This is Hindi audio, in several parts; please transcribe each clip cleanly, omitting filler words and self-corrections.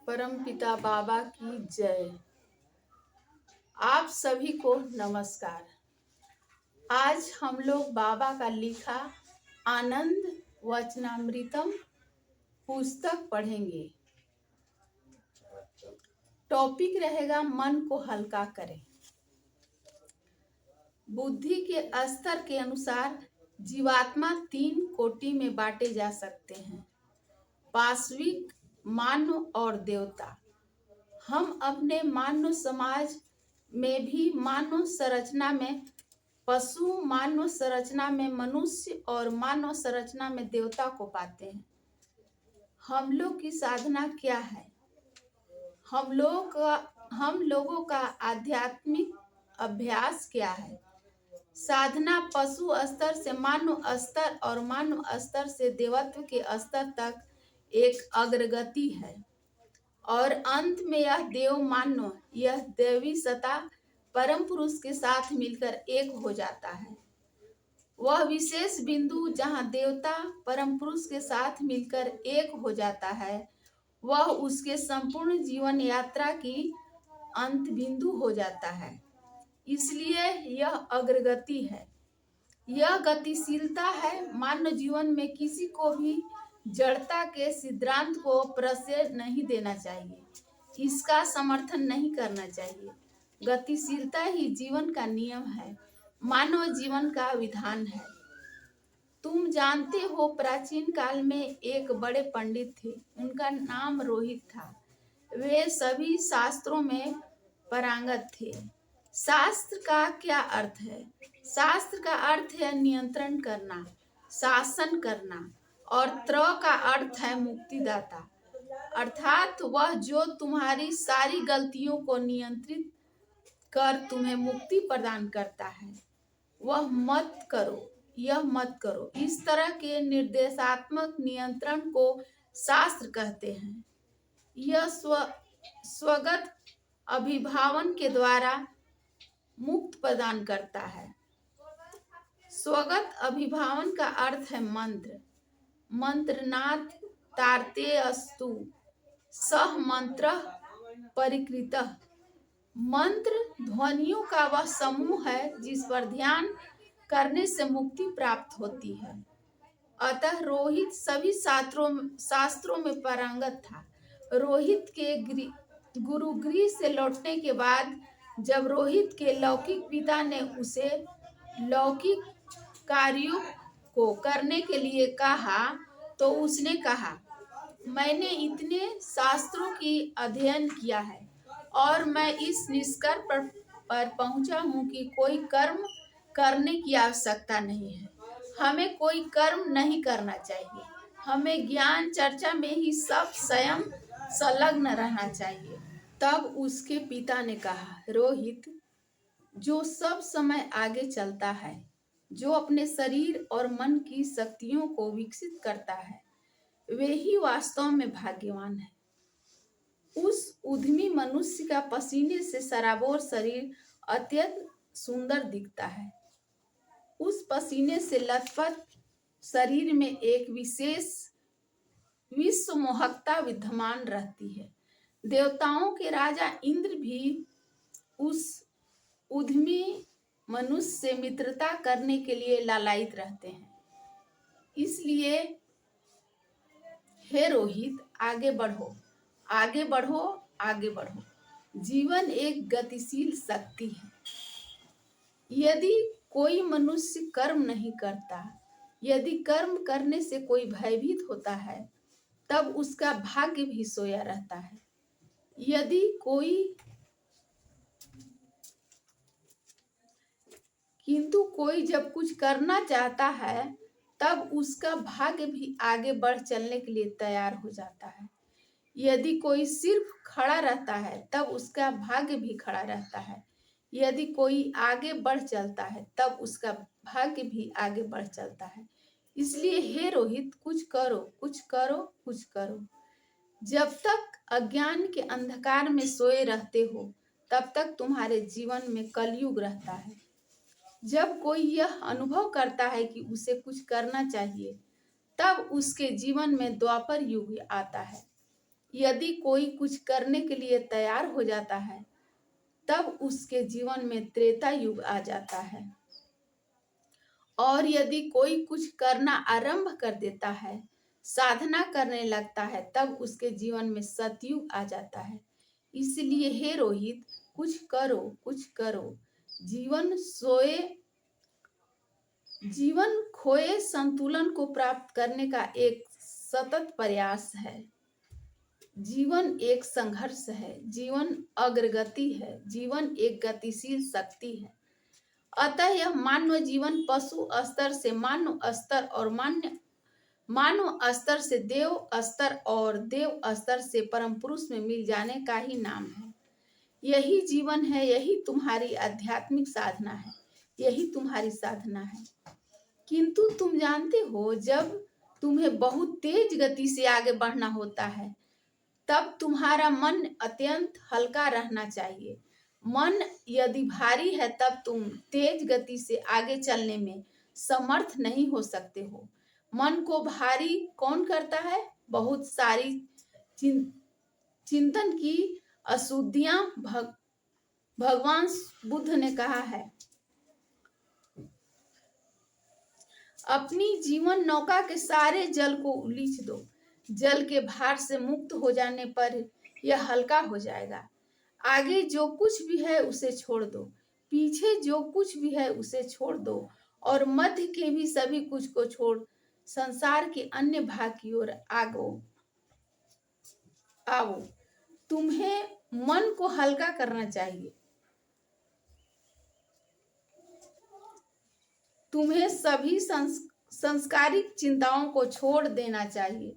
परमपिता बाबा की जय। आप सभी को नमस्कार। आज हम लोग बाबा का लिखा आनंद वचनामृतम पुस्तक पढ़ेंगे। टॉपिक रहेगा मन को हल्का करें। बुद्धि के स्तर के अनुसार जीवात्मा 3 कोटि में बांटे जा सकते हैं, पाशविक, मानव और देवता। हम अपने मानव समाज में भी मानव संरचना में पशु, मानव संरचना में मनुष्य और मानव संरचना में देवता को पाते हैं। हम लोग की साधना क्या है? हम लोगों का आध्यात्मिक अभ्यास क्या है? साधना पशु स्तर से मानव स्तर और मानव स्तर से देवत्व के स्तर तक एक अग्रगति है और अंत में यह देव मानव, यह देवी सत्ता परम पुरुष के साथ मिलकर एक हो जाता है। वह विशेष बिंदु जहाँ देवता परम पुरुष के साथ मिलकर एक हो जाता है, वह उसके संपूर्ण जीवन यात्रा की अंत बिंदु हो जाता है। इसलिए यह अग्रगति है, यह गतिशीलता है। मानव जीवन में किसी को भी जड़ता के सिद्धांत को प्रश्रय नहीं देना चाहिए, इसका समर्थन नहीं करना चाहिए। गतिशीलता ही जीवन का नियम है, मानव जीवन का विधान है। तुम जानते हो, प्राचीन काल में एक बड़े पंडित थे, उनका नाम रोहित था। वे सभी शास्त्रों में पारंगत थे। शास्त्र का क्या अर्थ है? शास्त्र का अर्थ है नियंत्रण करना, शासन करना, और त्र का अर्थ है मुक्तिदाता, अर्थात वह जो तुम्हारी सारी गलतियों को नियंत्रित कर तुम्हें मुक्ति प्रदान करता है। वह मत करो, यह मत करो, इस तरह के निर्देशात्मक नियंत्रण को शास्त्र कहते हैं। यह स्वगत अभिभावन के द्वारा मुक्त प्रदान करता है। स्वगत अभिभावन का अर्थ है मंत्र। मंत्रनाथ तारते अस्तु सह मंत्र परिकृतः। मंत्र ध्वनियों का वह समूह है जिस पर ध्यान करने से मुक्ति प्राप्त होती है। अतः रोहित सभी शास्त्रों में पारंगत था। रोहित के गुरुगृह से लौटने के बाद जब रोहित के लौकिक पिता ने उसे लौकिक कार्यों को करने के लिए कहा, तो उसने कहा, मैंने इतने शास्त्रों की अध्ययन किया है और मैं इस निष्कर्ष पर पहुंचा हूं कि कोई कर्म करने की आवश्यकता नहीं है। हमें कोई कर्म नहीं करना चाहिए। हमें ज्ञान चर्चा में ही सब स्वयं संलग्न रहना चाहिए। तब उसके पिता ने कहा, रोहित, जो सब समय आगे चलता है, जो अपने शरीर और मन की शक्तियों को विकसित करता है, वे ही वास्तव में भाग्यवान है। उस उद्यमी मनुष्य का पसीने से सराबोर शरीर अत्यंत सुंदर दिखता है। उस पसीने से लथपथ शरीर में एक विशेष विश्व मोहकता विद्यमान रहती है। देवताओं के राजा इंद्र भी उस उद्यमी मनुष्य से मित्रता करने के लिए लालायित रहते हैं। इसलिए हे रोहित, आगे बढ़ो, आगे बढ़ो, आगे बढ़ो। जीवन एक गतिशील शक्ति है। यदि कोई मनुष्य कर्म नहीं करता, यदि कर्म करने से कोई भयभीत होता है, तब उसका भाग्य भी सोया रहता है। किंतु कोई जब कुछ करना चाहता है, तब उसका भाग्य भी आगे बढ़ चलने के लिए तैयार हो जाता है। यदि कोई सिर्फ खड़ा रहता है, तब उसका भाग्य भी खड़ा रहता है। यदि कोई आगे बढ़ चलता है, तब उसका भाग्य भी आगे बढ़ चलता है। इसलिए हे रोहित, कुछ करो, कुछ करो, कुछ करो। जब तक अज्ञान के अंधकार में सोए रहते हो, तब तक तुम्हारे जीवन में कलयुग रहता है। जब कोई यह अनुभव करता है कि उसे कुछ करना चाहिए, तब उसके जीवन में द्वापर युग आता है। यदि कोई कुछ करने के लिए तैयार हो जाता है तब उसके जीवन में त्रेता युग आ जाता है, और यदि कोई कुछ करना आरंभ कर देता है, साधना करने लगता है, तब उसके जीवन में सतयुग आ जाता है। इसलिए हे रोहित, कुछ करो, कुछ करो। जीवन खोए संतुलन को प्राप्त करने का एक सतत प्रयास है। जीवन एक संघर्ष है, जीवन अग्रगति है, जीवन एक गतिशील शक्ति है। अतः यह मानव जीवन पशु स्तर से मानव स्तर और मानव स्तर से देव स्तर और देव स्तर से परम पुरुष में मिल जाने का ही नाम है। यही जीवन है, यही तुम्हारी आध्यात्मिक साधना है, यही तुम्हारी साधना है। किंतु तुम जानते हो, जब तुम्हें बहुत तेज गति से आगे बढ़ना होता है तब तुम्हारा मन अत्यंत हल्का रहना चाहिए। मन यदि भारी है तब तुम तेज गति से आगे चलने में समर्थ नहीं हो सकते हो। मन को भारी कौन करता है? बहुत सारी चिंतन की अशुद्धियां। भगवान बुद्ध ने कहा है, अपनी जीवन नौका के सारे जल को उलीच दो। जल के भार से मुक्त हो जाने पर यह हल्का हो जाएगा। आगे जो कुछ भी है उसे छोड़ दो, पीछे जो कुछ भी है उसे छोड़ दो, और मध्य के भी सभी कुछ को छोड़ संसार के अन्य भाग की ओर आओ। तुम्हें मन को हल्का करना चाहिए। तुम्हें सभी संस्कारिक चिंताओं को छोड़ देना चाहिए।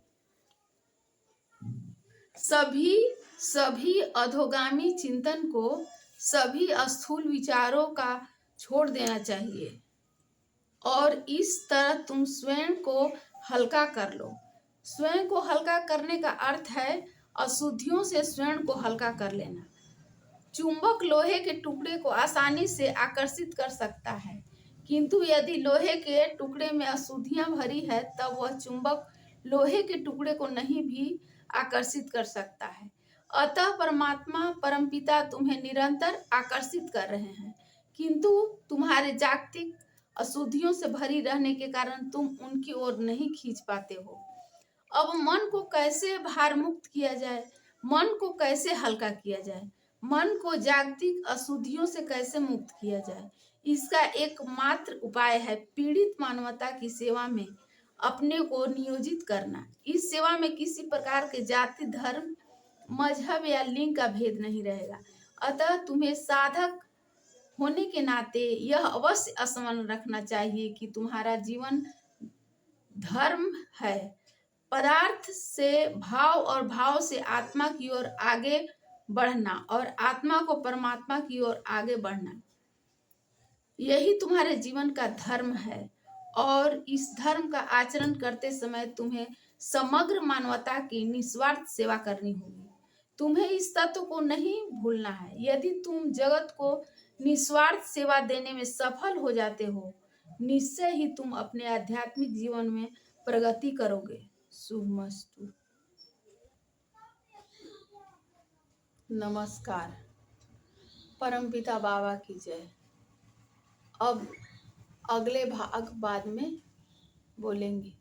सभी अधोगामी चिंतन को, सभी स्थूल विचारों का छोड़ देना चाहिए, और इस तरह तुम स्वयं को हल्का कर लो। स्वयं को हल्का करने का अर्थ है अशुद्धियों से स्वयं को हल्का कर लेना। चुंबक लोहे के टुकड़े को आसानी से आकर्षित कर सकता है, किंतु यदि लोहे के टुकड़े में अशुद्धियां भरी है तब वह चुंबक लोहे के टुकड़े को नहीं भी आकर्षित कर सकता है। अतः परमात्मा परमपिता तुम्हें निरंतर आकर्षित कर रहे हैं, किंतु तुम्हारे जागतिक अशुद्धियों से भरी रहने के कारण तुम उनकी ओर नहीं खींच पाते हो। अब मन को कैसे भार मुक्त किया जाए? मन को कैसे हल्का किया जाए? मन को जागतिक अशुद्धियों से कैसे मुक्त किया जाए? इसका एकमात्र उपाय है पीड़ित मानवता की सेवा में अपने को नियोजित करना। इस सेवा में किसी प्रकार के जाति, धर्म, मजहब या लिंग का भेद नहीं रहेगा। अतः तुम्हें साधक होने के नाते यह अवश्य स्मरण रखना चाहिए कि तुम्हारा जीवन धर्म है, पदार्थ से भाव और भाव से आत्मा की ओर आगे बढ़ना और आत्मा को परमात्मा की ओर आगे बढ़ना, यही तुम्हारे जीवन का धर्म है। और इस धर्म का आचरण करते समय तुम्हें समग्र मानवता की निस्वार्थ सेवा करनी होगी। तुम्हें इस तत्व को नहीं भूलना है। यदि तुम जगत को निस्वार्थ सेवा देने में सफल हो जाते हो, निश्चय ही तुम अपने आध्यात्मिक जीवन में प्रगति करोगे। शुभमस्तु। नमस्कार। परमपिता बाबा की जय। अब अगले भाग बाद में बोलेंगे।